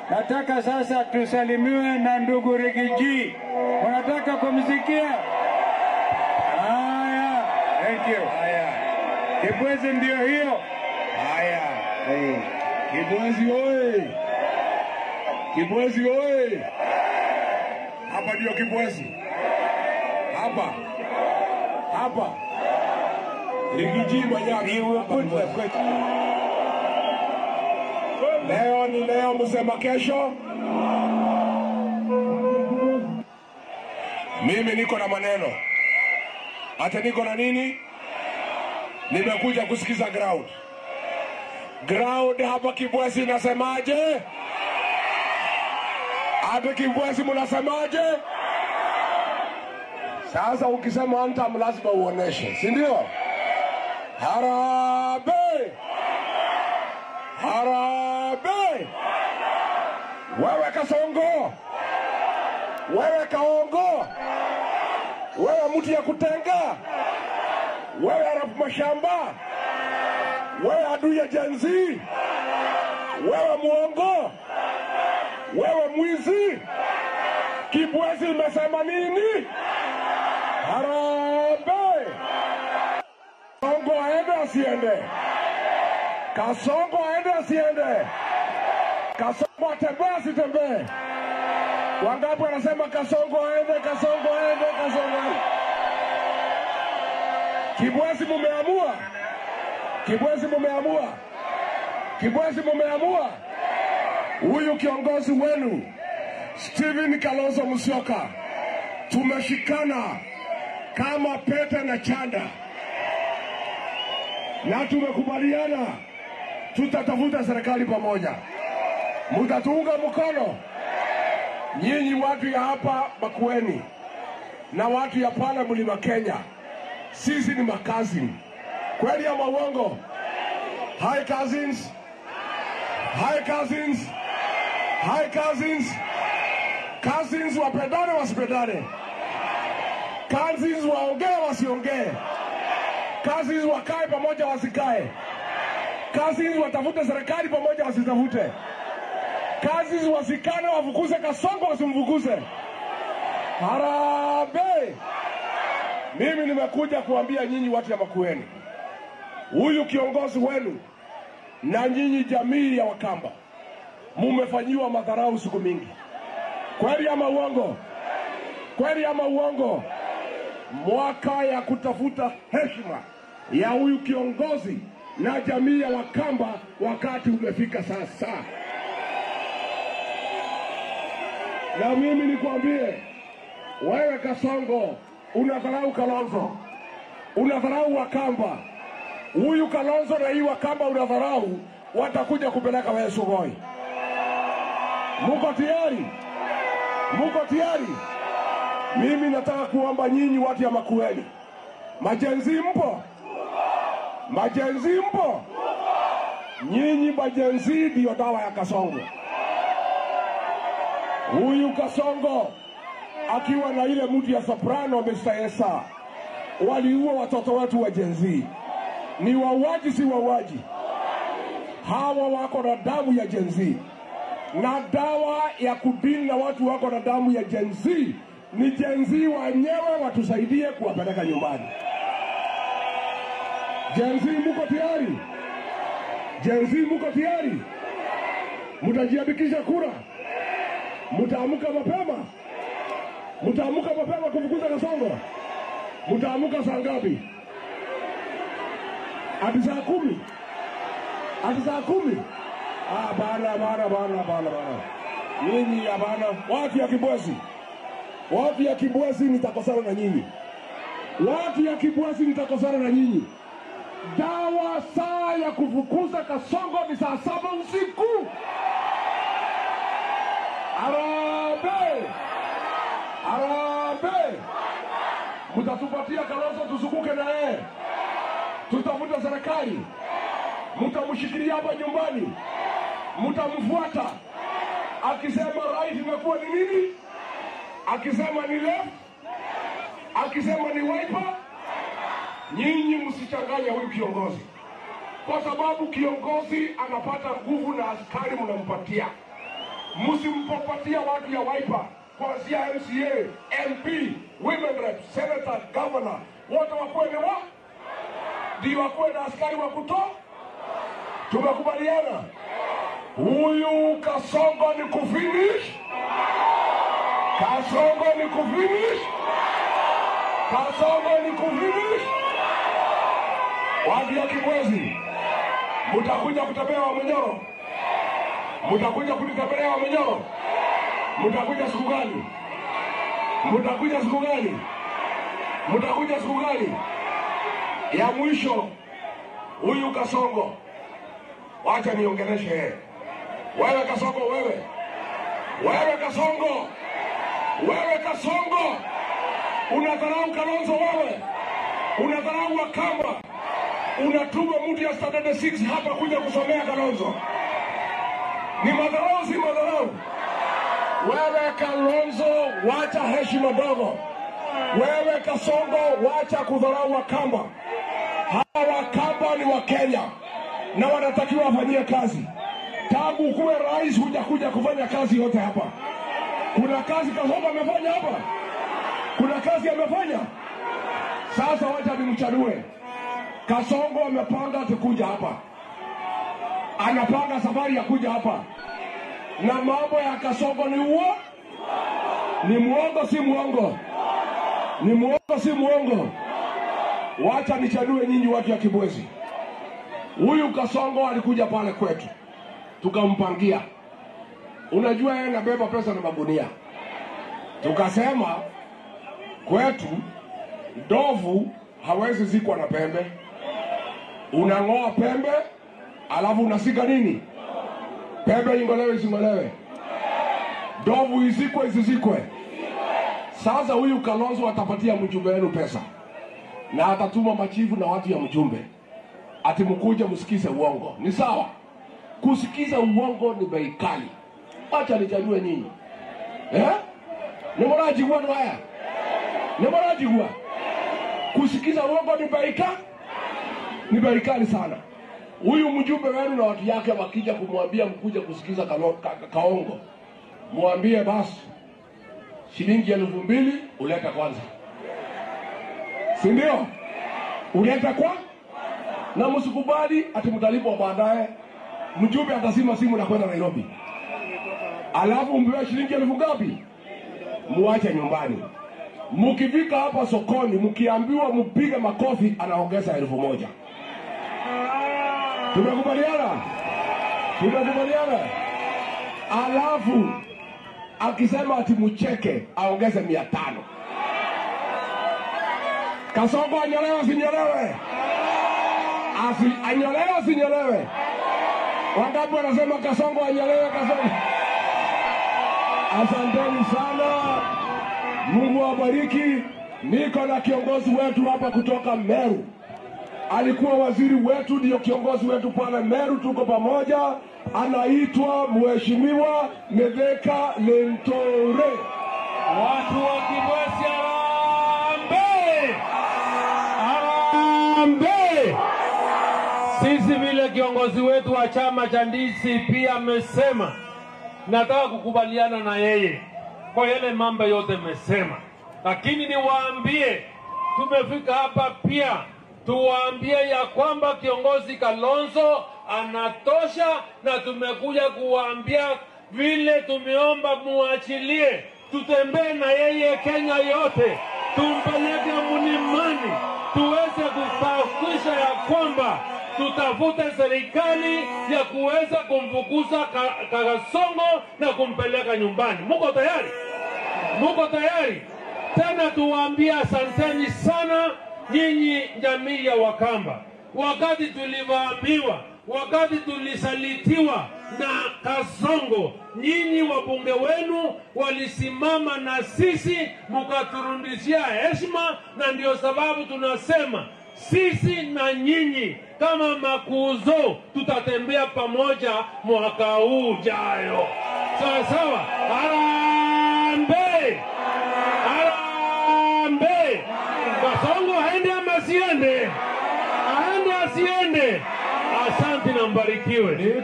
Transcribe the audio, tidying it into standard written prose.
Nataka sasa tusalimiwe na ndugu Rigiji. Unataka kumsikia? Haya, thank you. Haya. Kibwezi ndio hiyo. Haya. Kibwezi oye. Kibwezi oye. Hapa ndio Kibwezi. Hapa. Hapa. Rigiji Manyaki. Leo ni leo, msema kesho. Mimi niko na maneno. Hata niko na nini? Nimekuja kusikiza ground. Ground hapa Kibwezi nasemaje? Hapa Kibwezi mnasemaje? Sasa ukisema antam lazima uoneshe, si ndio? Harambee! Harambee! Wewe Kasongo! Wewe Kaongo! Wewe mtu ya kutenga! Wewe Arab mashamba! Wewe adui ya Gen Z! Wewe muongo! Wewe mwizi! Kibwezi imesema nini? Harambee! Kasongo aende asiende? Kasongo aende asiende? Kasongo atembee asitembee? Wangapi wanasema Kasongo aende, Kasongo aende, Kasongo aende? Kibwezi mumeamua? Kibwezi mumeamua? Kibwezi mumeamua? Huyu kiongozi wenu Stephen Kalonzo Musyoka, tumeshikana kama pete na chanda, na tumekubaliana tutatafuta serikali pamoja. Mutatuunga mkono? Nyinyi watu ya hapa Makueni na watu ya pale Mlima Kenya, sisi ni makazini. Kweli ama uongo? Hi cousins. Hi cousins. Hi cousins. Cousins wapendane wasipendane. Cousins waongee wasiongee. Cousins wakae pamoja wasikae. Cousins watafute serikali pamoja wasitafute. Cousins wasikane wafukuze Kasongo wasimfukuze. Harambee! Mimi nimekuja kuambia nyinyi watu ya Makueni, huyu kiongozi wenu na nyinyi jamii ya Wakamba mumefanyiwa madharau siku mingi. Kweli ama uongo? Kweli ama uongo? Mwaka ya kutafuta heshima ya huyu kiongozi na jamii ya Wakamba wakati umefika sasa. Na mimi nikwambie, wewe Kasongo unadharau Kalonzo, unadharau Wakamba. Huyu Kalonzo na hii Wakamba unadharau, watakuja kupeleka wewe Sugoi. Muko tayari? Muko tayari? Mimi nataka kuomba nyinyi watu ya Makueni, majenzi mpo? Majenzi mpo? Nyinyi majenzi ndio dawa ya Kasongo. Huyu Kasongo akiwa na ile mtu ya soprano Mr. Esa waliua watoto wetu wa Gen Z. Ni wauaji si wauaji? Hawa wako na damu ya Gen Z, na dawa ya kudili na watu wako na damu ya Gen Z ni Gen Z wenyewe watusaidie kuwapeleka nyumbani. Gen Z muko tayari? Gen Z muko tayari? Mutajiandikisha kura? Mutaamuka mapema? Mutaamuka mapema kufukuza Kasongo? Mutaamuka saa ngapi? Hadi saa 10? Hadi saa 10? Bana. Nyinyi ya bana, watu ya Kibwezi. Watu ya Kibwezi nitakosana na nyinyi. Watu ya Kibwezi nitakosana na nyinyi. Dawa saa ya kufukuza Kasongo ni saa 7 usiku. Harambee! Harambee! Mutatupatia Kalonzo tusukuke na yeye. Tutafuta serikali. Mutamshikilia hapa nyumbani. Mutamfuata. Akisema right imekuwa ni nini? Akisema ni left? Akisema ni wiper? Nyinyi msichanganya huyu kiongozi, kwa sababu kiongozi anapata nguvu na askari mnampatia. msimpopatia watu ya Wiper kuanzia MCA, MP, women rep, senator, governor, wote wakuwe ni ndio wakuwe na askari wa kutoa. Tumekubaliana huyu Kasongo ni kufinish, Kasongo ni kufinish, Kasongo ni kufinish. Watu ya Kibwezi, mutakuja kutembea Wamunyoro, mutakuja kunitembelea Wamunyoro. Mutakuja siku gani? Mutakuja siku gani? Mutakuja siku gani? Ya mwisho, huyu Kasongo, wacha niongeleshe yeye. Wewe Kasongo, wewe Kasongo, wewe Kasongo, unadharau Kalonzo, wewe unadharau Wakamba, unatuma mtu ya Standard 6 hapa kuja kusomea Kalonzo. Ni madharau, si madharau? Wewe Kalonzo, wacha heshima dogo. Wewe Kasongo, wacha kudharau Wakamba. Hawa Wakamba ni wa Kenya na wanatakiwa wafanyie kazi. Tangu kuwe rais hujakuja kufanya kazi yote hapa. Kuna kazi Kasongo amefanya hapa? Kuna kazi amefanya? Sasa wacha nimchanue. Kasongo amepanga atakuja hapa. Anapanga safari ya kuja hapa. Na mambo ya Kasongo ni uo? Ni muongo si muongo? Ni muongo si muongo? Wacha nichanue nyinyi watu ya Kibwezi. Huyu Kasongo alikuja pale kwetu, tukampangia. Unajua yeye anabeba pesa na magunia. Tukasema kwetu ndovu hawezi zikwa na pembe. Unang'oa pembe, alafu unasika nini? Pembe ingolewe isingolewe. Ndovu izikwe isizikwe. Sasa huyu Kalonzo atapatia mjumbe wenu pesa. Na atatuma machifu na watu ya mjumbe. Ati mkuje msikize uongo. Ni sawa? Kusikiza uongo ni bei kali. Acha nijadue nyinyi. Ni moraji kwa haya. Ni moraji kwa. Kusikiza uongo ni bei kali. Ni bei kali sana. Huyu mjumbe wenu na watu yake wakija kumwambia mkuje kusikiza Kaongo, muambie basi shilingi 2,000 uleta kwanza. Si ndio? Uleta kwa? Na msikubali ati mtalipwa baadaye. Mjumbe atasima simu na kwenda Nairobi. Alafu mpewe shilingi 1,000 ngapi? Muache nyumbani. Mkifika hapa sokoni mkiambiwa mpige makofi anaongeza 1,000. Tumekubaliana? Tumekubaliana? Alafu akisema ati mcheke aongeze 500. Kasongo anyolewe sinyolewe? Anyolewe sinyolewe? Wangapi wanasema Kasongo anyolewe? Kasongo. Asanteni sana. Mungu awabariki. Niko na kiongozi wetu hapa kutoka Meru. Alikuwa waziri wetu, ndio kiongozi wetu pale Meru, tuko pamoja. Anaitwa Mheshimiwa Mithika Linturi. Watu wa Kibwezi arambe! Arambe! Sisi vile kiongozi wetu wa chama cha DCP amesema, nataka kukubaliana na yeye kwa yale mambo yote amesema. Lakini niwaambie, tumefika hapa pia tuwaambie ya kwamba kiongozi Kalonzo anatosha, na tumekuja kuwaambia vile tumeomba muachilie, tutembee na yeye Kenya yote, tumpeleke mlimani, tuweze kuhakikisha ya kwamba tutafute serikali ya kuweza kumfukuza Kasongo na kumpeleka nyumbani. Muko tayari? Muko tayari? Tena tuwaambie asanteni sana nyinyi jamii ya Wakamba. Wakati tulivamiwa, wakati tulisalitiwa na Kasongo, nyinyi wabunge wenu walisimama na sisi, mkaturudishia heshima, na ndio sababu tunasema sisi na nyinyi kama makuzo tutatembea pamoja mwaka huu jayo. Sawa sawa? Harambe! Harambe! Kasongo aende ama asiende? Aende asiende? Asante na mbarikiwe.